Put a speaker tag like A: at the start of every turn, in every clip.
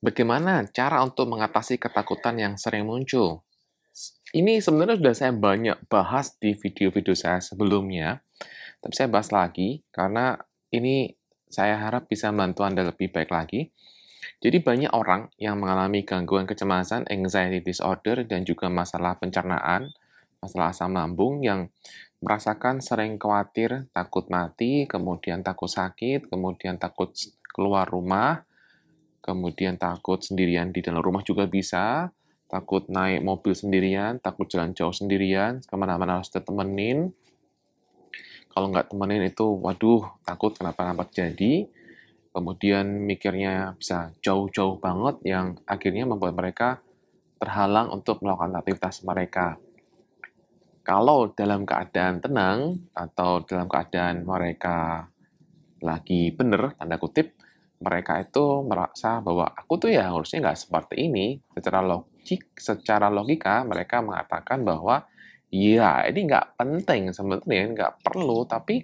A: Bagaimana cara untuk mengatasi ketakutan yang sering muncul? Ini sebenarnya sudah saya banyak bahas di video-video saya sebelumnya, tapi saya bahas lagi karena ini saya harap bisa membantu Anda lebih baik lagi. Jadi banyak orang yang mengalami gangguan kecemasan, anxiety disorder, dan juga masalah pencernaan, masalah asam lambung yang merasakan sering khawatir, takut mati, kemudian takut sakit, kemudian takut keluar rumah, kemudian takut sendirian di dalam rumah juga bisa, takut naik mobil sendirian, takut jalan jauh sendirian, kemana-mana harus ditemenin. Kalau nggak temenin itu, waduh, takut kenapa-napa jadi. Kemudian mikirnya bisa jauh-jauh banget yang akhirnya membuat mereka terhalang untuk melakukan aktivitas mereka. Kalau dalam keadaan tenang atau dalam keadaan mereka lagi bener, tanda kutip, mereka itu merasa bahwa aku tuh ya harusnya nggak seperti ini. Secara logika mereka mengatakan bahwa ya ini nggak penting sebenarnya, nggak perlu, tapi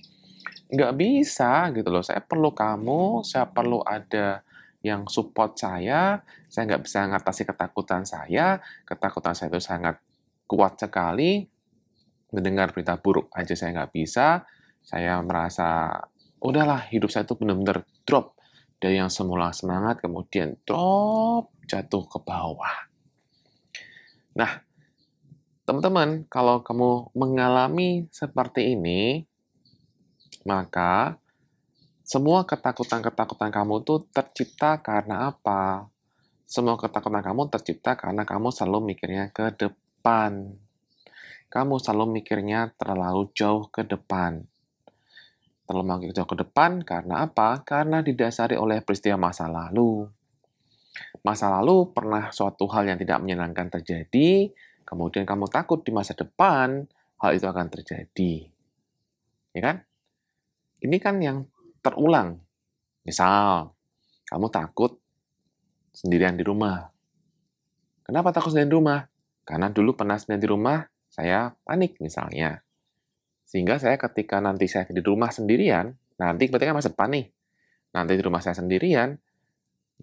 A: nggak bisa gitu loh. Saya perlu kamu, saya perlu ada yang support saya nggak bisa ngatasi ketakutan saya itu sangat kuat sekali, mendengar berita buruk aja saya nggak bisa, saya merasa udahlah hidup saya itu benar-benar drop dari yang semula semangat kemudian drop jatuh ke bawah. Nah, teman-teman, kalau kamu mengalami seperti ini, maka semua ketakutan-ketakutan kamu tuh tercipta karena apa? Semua ketakutan kamu tercipta karena kamu selalu mikirnya ke depan. Kamu selalu mikirnya terlalu jauh ke depan. Terlalu jauh ke depan karena apa? Karena didasari oleh peristiwa masa lalu. Masa lalu pernah suatu hal yang tidak menyenangkan terjadi, kemudian kamu takut di masa depan hal itu akan terjadi. Ya kan? Ini kan yang terulang. Misal, kamu takut sendirian di rumah. Kenapa takut sendirian di rumah? Karena dulu pernah sendirian di rumah, saya panik misalnya. Sehingga saya ketika nanti saya di rumah sendirian, nanti berarti kan masa depan nih. Nanti di rumah saya sendirian,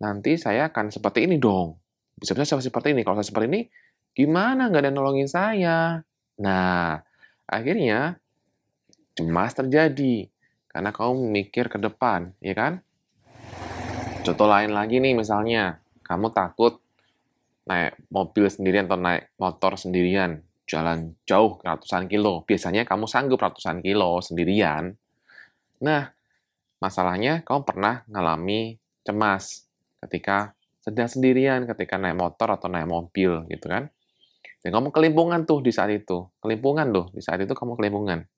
A: nanti saya akan seperti ini dong. Bisa-bisa seperti ini. Kalau saya seperti ini, gimana nggak ada yang nolongin saya? Nah, akhirnya cemas terjadi. Karena kamu mikir ke depan, ya kan? Contoh lain lagi nih misalnya, kamu takut naik mobil sendirian atau naik motor sendirian, jalan jauh ratusan kilo. Biasanya kamu sanggup ratusan kilo sendirian. Nah, masalahnya kamu pernah ngalami cemas ketika sedang sendirian, ketika naik motor atau naik mobil gitu kan. Dan kamu kelimpungan tuh di saat itu. Kelimpungan tuh, di saat itu kamu kelimpungan.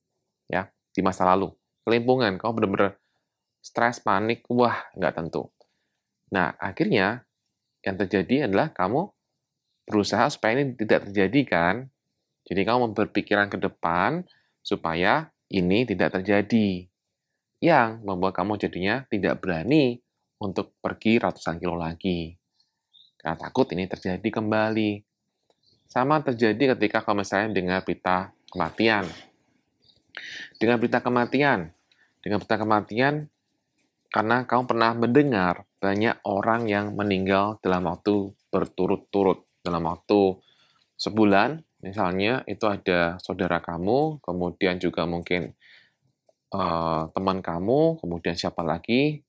A: Ya, di masa lalu. Kelimpungan, kamu bener-bener stres, panik, wah, nggak tentu. Nah, akhirnya yang terjadi adalah kamu berusaha supaya ini tidak terjadi kan. Jadi kamu berpikiran ke depan supaya ini tidak terjadi. Yang membuat kamu jadinya tidak berani untuk pergi ratusan kilo lagi. Karena takut ini terjadi kembali. Sama terjadi ketika kamu misalnya dengar berita kematian. Dengan berita kematian, karena kamu pernah mendengar banyak orang yang meninggal dalam waktu berturut-turut. Dalam waktu sebulan, misalnya itu ada saudara kamu, kemudian juga mungkin teman kamu, kemudian siapa lagi.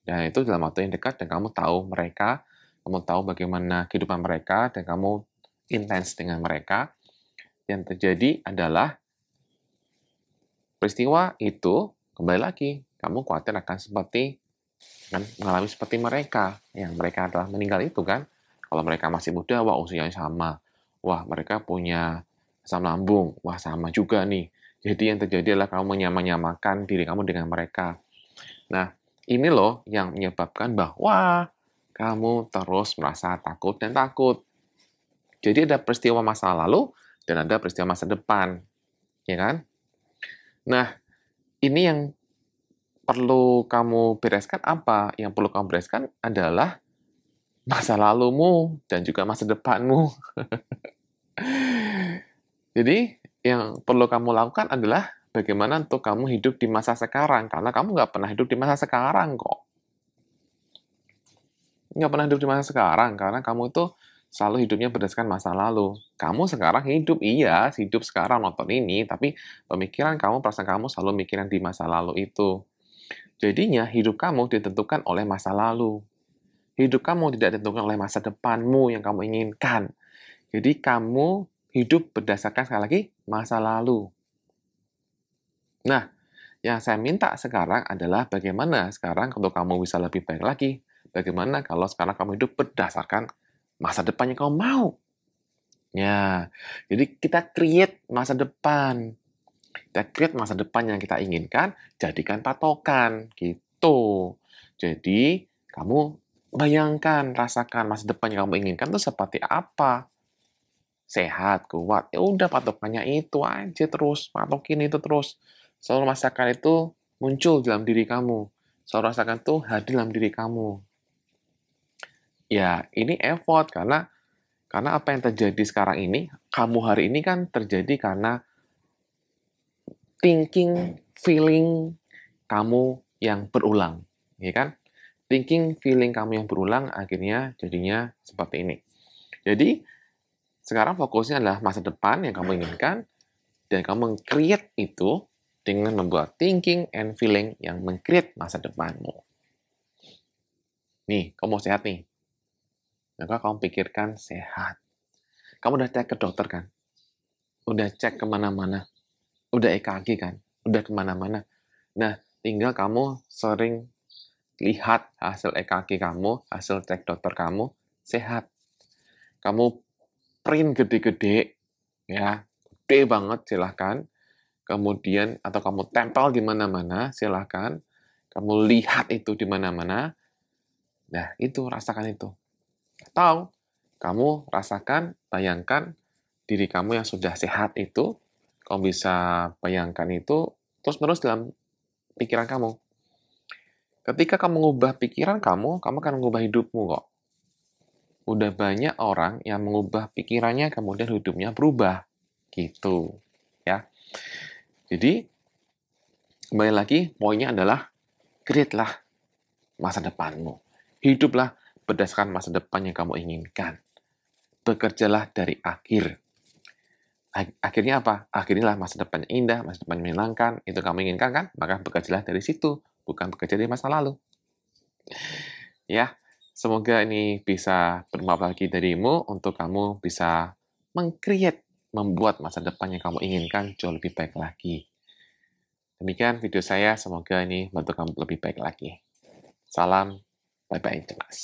A: Dan itu dalam waktu yang dekat dan kamu tahu bagaimana kehidupan mereka, dan kamu intens dengan mereka. Yang terjadi adalah peristiwa itu kembali lagi, kamu khawatir akan mengalami seperti mereka, yang mereka adalah meninggal itu kan. Kalau mereka masih muda, wah usianya sama. Wah mereka punya asam lambung, wah sama juga nih. Jadi yang terjadi adalah kamu menyamakan diri kamu dengan mereka. Nah, ini loh yang menyebabkan bahwa kamu terus merasa takut dan takut. Jadi ada peristiwa masa lalu dan ada peristiwa masa depan, ya kan? Nah, ini yang perlu kamu bereskan apa? Yang perlu kamu bereskan adalah masa lalumu dan juga masa depanmu. Jadi, yang perlu kamu lakukan adalah bagaimana untuk kamu hidup di masa sekarang, karena kamu nggak pernah hidup di masa sekarang kok. nggak pernah hidup di masa sekarang, karena kamu itu selalu hidupnya berdasarkan masa lalu. Kamu sekarang hidup, iya, hidup sekarang nonton ini, tapi pemikiran kamu, perasaan kamu selalu mikirin di masa lalu itu. Jadinya hidup kamu ditentukan oleh masa lalu. Hidup kamu tidak ditentukan oleh masa depanmu yang kamu inginkan. Jadi kamu hidup berdasarkan sekali lagi masa lalu. Nah, yang saya minta sekarang adalah bagaimana sekarang untuk kamu bisa lebih baik lagi. Bagaimana kalau sekarang kamu hidup berdasarkan masa depan yang kamu mau. Ya, jadi kita create masa depan. Kita create masa depan yang kita inginkan, jadikan patokan, gitu. Jadi, kamu bayangkan, rasakan masa depan yang kamu inginkan itu seperti apa. Sehat, kuat, ya udah patokannya itu aja terus, patokin itu terus. Selalu rasakan itu muncul dalam diri kamu. Selalu rasakan itu hadir dalam diri kamu. Ya, ini effort karena apa yang terjadi sekarang ini, kamu hari ini kan terjadi karena thinking, feeling kamu yang berulang, ya kan? Thinking, feeling kamu yang berulang akhirnya jadinya seperti ini. Jadi, sekarang fokusnya adalah masa depan yang kamu inginkan, dan kamu meng-create itu dengan membuat thinking and feeling yang meng-create masa depanmu. Nih, kamu mau sehat nih. Maka kamu pikirkan sehat. Kamu udah cek ke dokter kan? Udah cek kemana-mana. Udah EKG kan? Udah kemana-mana. Nah, tinggal kamu sering lihat hasil EKG kamu, hasil cek dokter kamu, sehat. Kamu print gede-gede, ya, gede banget, silahkan. Kemudian, atau kamu tempel di mana-mana, silahkan. Kamu lihat itu di mana-mana. Nah, itu, rasakan itu. Atau, kamu rasakan, bayangkan diri kamu yang sudah sehat itu, kamu bisa bayangkan itu terus-menerus dalam pikiran kamu. Ketika kamu mengubah pikiran kamu akan mengubah hidupmu kok. Udah banyak orang yang mengubah pikirannya, kemudian hidupnya berubah. Gitu. Ya. Jadi, kembali lagi, poinnya adalah, create-lah masa depanmu. Hiduplah berdasarkan masa depan yang kamu inginkan. Bekerjalah dari akhir. Akhirnya apa? Akhirnya masa depan yang indah, masa depan yang menyenangkan, itu kamu inginkan kan? Maka bekerjalah dari situ, bukan bekerja dari masa lalu. Ya, semoga ini bisa bermanfaat bagi dirimu untuk kamu bisa meng-create, membuat masa depan yang kamu inginkan jauh lebih baik lagi. Demikian video saya, semoga ini membantu kamu lebih baik lagi. Salam, bye-bye, cemas.